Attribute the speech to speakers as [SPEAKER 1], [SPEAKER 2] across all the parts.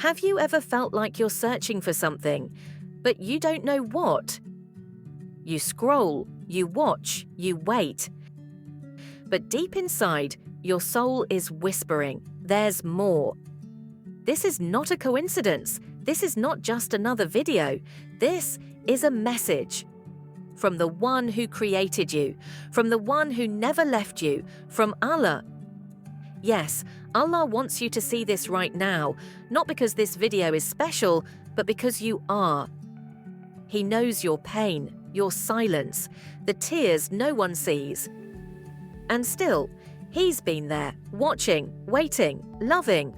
[SPEAKER 1] Have you ever felt like you're searching for something, but you don't know what? You scroll, you watch, you wait. But deep inside, your soul is whispering, there's more. This is not a coincidence. This is not just another video. This is a message. From the one who created you, from the one who never left you, from Allah. Yes, Allah wants you to see this right now, not because this video is special, but because you are. He knows your pain, your silence, the tears no one sees. And still, He's been there, watching, waiting, loving.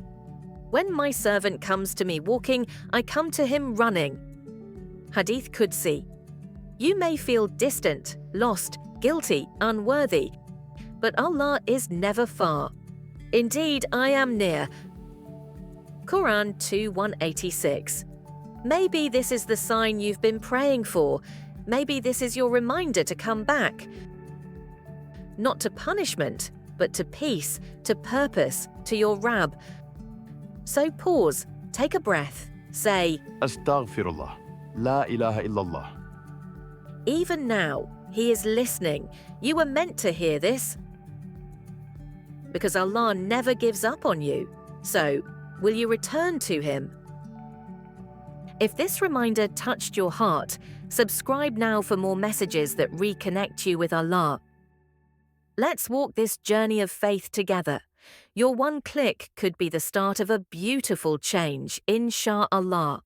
[SPEAKER 1] When my servant comes to me walking, I come to him running. Hadith Qudsi. You may feel distant, lost, guilty, unworthy, but Allah is never far. Indeed, I am near. Qur'an 2:186. Maybe this is the sign you've been praying for. Maybe this is your reminder to come back. Not to punishment, but to peace, to purpose, to your Rabb. So pause, take a breath, say,
[SPEAKER 2] Astaghfirullah. La ilaha illallah.
[SPEAKER 1] even now, He is listening. You were meant to hear this. Because Allah never gives up on you. So, will you return to Him? If this reminder touched your heart, subscribe now for more messages that reconnect you with Allah. Let's walk this journey of faith together. Your one click could be the start of a beautiful change, insha'Allah.